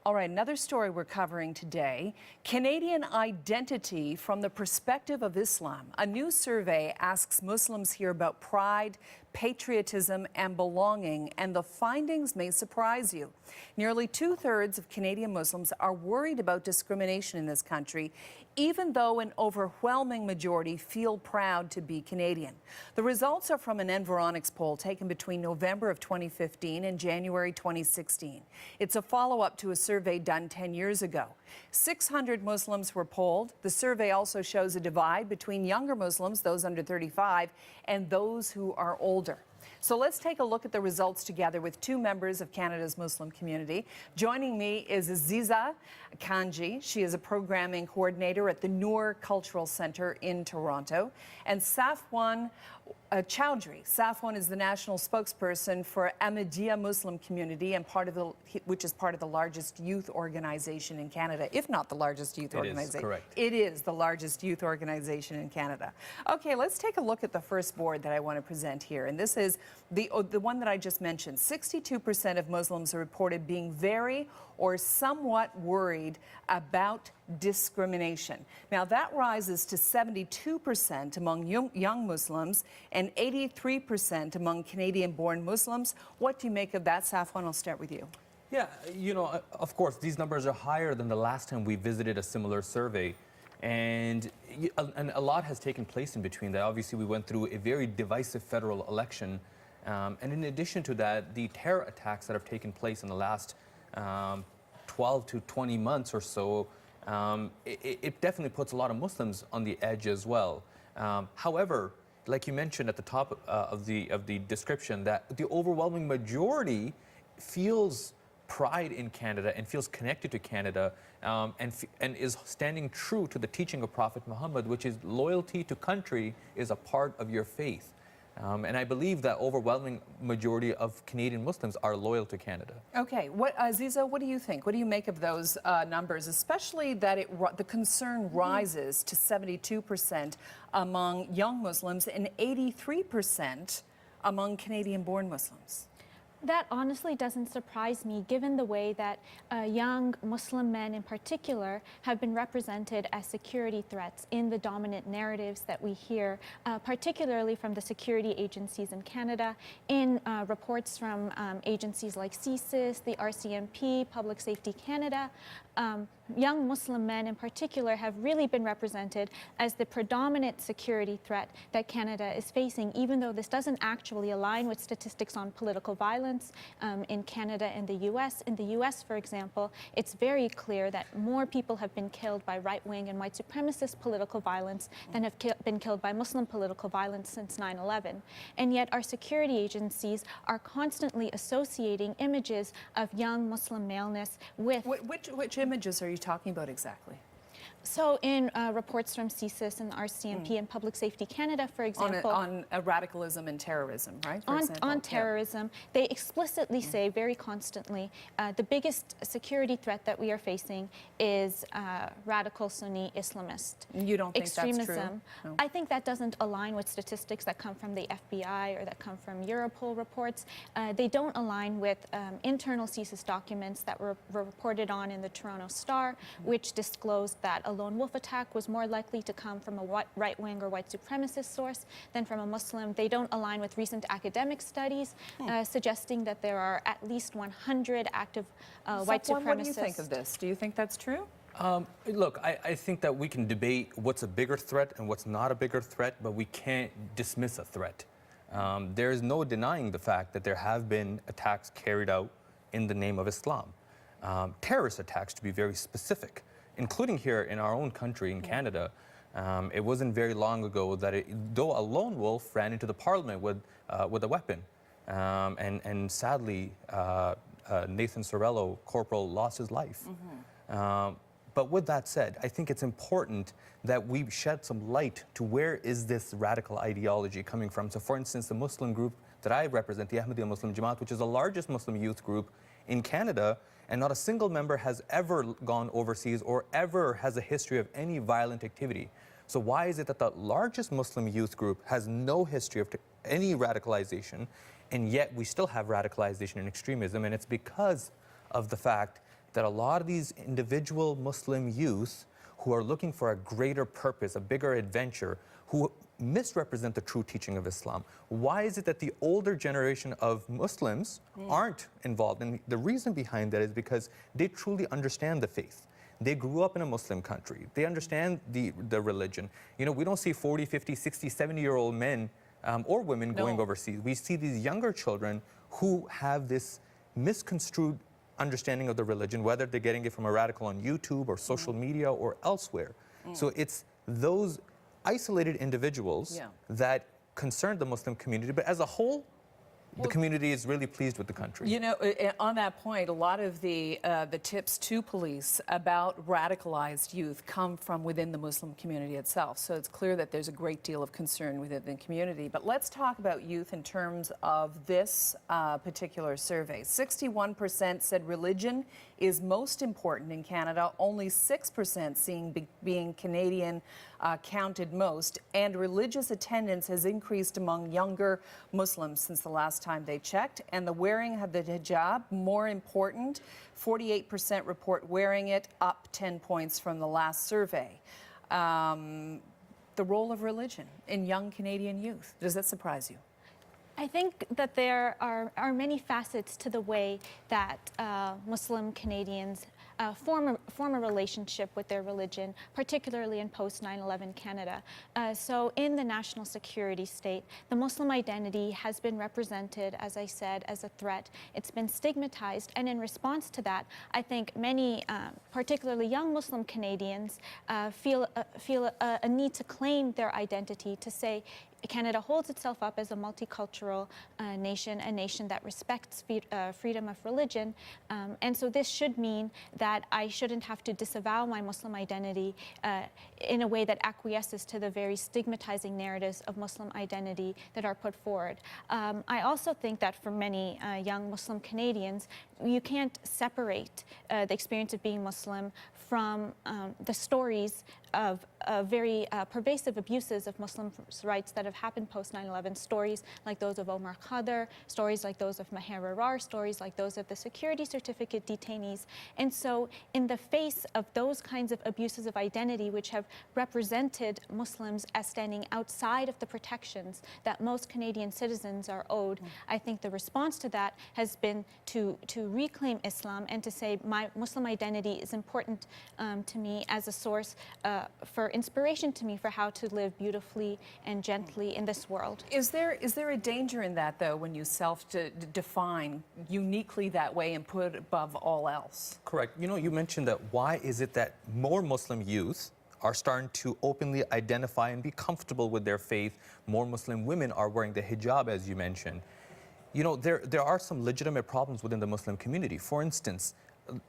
All right, another story we're covering today, Canadian identity from the perspective of Islam. A new survey asks Muslims here about pride, patriotism, and belonging, and the findings may surprise you. Nearly two-thirds of Canadian Muslims are worried about discrimination in this country, even though an overwhelming majority feel proud to be Canadian. The results are from an Environics poll taken between November of 2015 and January 2016. It's a follow-up to a survey done 10 years ago. 600 Muslims were polled. The survey also shows a divide between younger Muslims, those under 35, and those who are older. So let's take a look at the results together with two members of Canada's Muslim community. Joining me is Aziza Kanji. She is a programming coordinator at the Noor Cultural Centre in Toronto. And Safwan Chowdhury. Safwan is the national spokesperson for Ahmadiyya Muslim community and which is part of the largest youth organization in Canada, if not the largest youth organization. It is, correct. It is the largest youth organization in Canada. Okay, let's take a look at the first board that I want to present here. And this is the one that I just mentioned. 62% of Muslims are reported being very or somewhat worried about discrimination. Now that rises to 72% among young Muslims and 83% among Canadian-born Muslims. What do you make of that, Safwan? I'll start with you. Yeah, you know, of course, these numbers are higher than the last time we visited a similar survey. And a lot has taken place in between that. Obviously, we went through a very divisive federal election. And in addition to that, the terror attacks that have taken place in the last 12 to 20 months or so, it definitely puts a lot of Muslims on the edge as well. However, like you mentioned at the top of the description, that the overwhelming majority feels pride in Canada and feels connected to Canada and is standing true to the teaching of Prophet Muhammad, which is loyalty to country is a part of your faith. And I believe that overwhelming majority of Canadian Muslims are loyal to Canada. Okay, Aziza, what do you think? What do you make of those numbers, especially that the concern rises to 72% among young Muslims and 83% among Canadian-born Muslims? That honestly doesn't surprise me, given the way that young Muslim men in particular have been represented as security threats in the dominant narratives that we hear, particularly from the security agencies in Canada, in reports from agencies like CSIS, the RCMP, Public Safety Canada. Young Muslim men in particular have really been represented as the predominant security threat that Canada is facing, even though this doesn't actually align with statistics on political violence in Canada and the US. In the US, for example, it's very clear that more people have been killed by right-wing and white supremacist political violence than have been killed by Muslim political violence since 9/11. And yet our security agencies are constantly associating images of young Muslim maleness with... Which images are you talking about exactly? So in reports from CSIS and RCMP and Public Safety Canada, for example... On radicalism and terrorism, right? On terrorism, they explicitly say very constantly the biggest security threat that we are facing is radical Sunni Islamist You don't think extremism. That's true? No. I think that doesn't align with statistics that come from the FBI or that come from Europol reports. They don't align with internal CSIS documents that were reported on in the Toronto Star, which disclosed that a lone wolf attack was more likely to come from a right-wing or white supremacist source than from a Muslim. They don't align with recent academic studies suggesting that there are at least 100 active white supremacists. What do you think of this? Do you think that's true? Look, I think that we can debate what's a bigger threat and what's not a bigger threat, but we can't dismiss a threat. There is no denying the fact that there have been attacks carried out in the name of Islam. Terrorist attacks, to be very specific, including here in our own country, in Canada. It wasn't very long ago that though a lone wolf ran into the parliament with a weapon. And sadly, Nathan Sorello, Corporal, lost his life. But with that said, I think it's important that we shed some light to where is this radical ideology coming from. So for instance, the Muslim group that I represent, the Ahmadiyya Muslim Jamaat, which is the largest Muslim youth group in Canada, and not a single member has ever gone overseas or ever has a history of any violent activity. So why is it that the largest Muslim youth group has no history of any radicalization, and yet we still have radicalization and extremism? And it's because of the fact that a lot of these individual Muslim youth who are looking for a greater purpose, a bigger adventure, who misrepresent the true teaching of Islam. Why is it that the older generation of Muslims aren't involved? And the reason behind that is because they truly understand the faith. They grew up in a Muslim country. They understand the religion. You know, we don't see 40, 50, 60, 70-year-old men or women going overseas. We see these younger children who have this misconstrued understanding of the religion, whether they're getting it from a radical on YouTube or social media or elsewhere. So it's those isolated individuals that concern the Muslim community, but as a whole, the community is really pleased with the country. You know, on that point, a lot of the tips to police about radicalized youth come from within the Muslim community itself. So it's clear that there's a great deal of concern within the community. But let's talk about youth in terms of this particular survey. 61% said religion is most important in Canada. Only 6% seeing being Canadian counted most. And religious attendance has increased among younger Muslims since the last time they checked. And the wearing of the hijab, more important, 48% report wearing it, up 10 points from the last survey. The role of religion in young Canadian youth, does that surprise you? I think that there are many facets to the way that Muslim Canadians form a relationship with their religion, particularly in post 9/11 Canada. So in the national security state, the Muslim identity has been represented, as I said, as a threat. It's been stigmatized, and in response to that, I think many, particularly young Muslim Canadians, feel a need to claim their identity, to say, Canada holds itself up as a multicultural nation, a nation that respects freedom of religion. And so this should mean that I shouldn't have to disavow my Muslim identity in a way that acquiesces to the very stigmatizing narratives of Muslim identity that are put forward. I also think that for many young Muslim Canadians, you can't separate the experience of being Muslim from the stories of very pervasive abuses of Muslim rights that have happened post 9/11, stories like those of Omar Khadr, stories like those of Maher Arar, stories like those of the security certificate detainees. And so in the face of those kinds of abuses of identity, which have represented Muslims as standing outside of the protections that most Canadian citizens are owed, I think the response to that has been to reclaim Islam and to say my Muslim identity is important to me as a source for inspiration to me for how to live beautifully and gently in this world. Is there a danger in that, though, when you self-define uniquely that way and put it above all else? Correct. You know, you mentioned that why is it that more Muslim youth are starting to openly identify and be comfortable with their faith? More Muslim women are wearing the hijab, as you mentioned. You know, there are some legitimate problems within the Muslim community. For instance,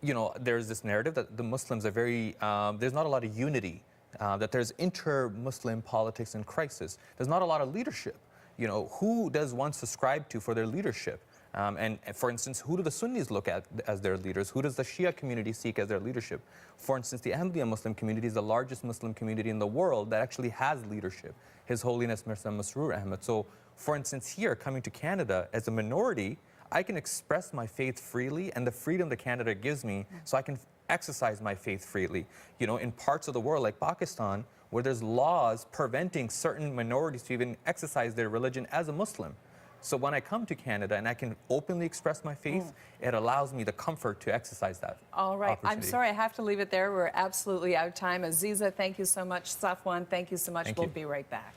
you know, there's this narrative that the Muslims are very, there's not a lot of unity, that there's inter-Muslim politics in crisis. There's not a lot of leadership. You know, who does one subscribe to for their leadership? And for instance, who do the Sunnis look at as their leaders? Who does the Shia community seek as their leadership? For instance, the Ahmadiyya Muslim community is the largest Muslim community in the world that actually has leadership. His Holiness Mirza Masroor Ahmad. So, for instance, here, coming to Canada as a minority, I can express my faith freely, and the freedom that Canada gives me, so I can exercise my faith freely. You know, in parts of the world like Pakistan, where there's laws preventing certain minorities to even exercise their religion as a Muslim. So when I come to Canada and I can openly express my faith, it allows me the comfort to exercise that. All right. I'm sorry, I have to leave it there. We're absolutely out of time. Aziza, thank you so much. Safwan, thank you so much. We'll be right back.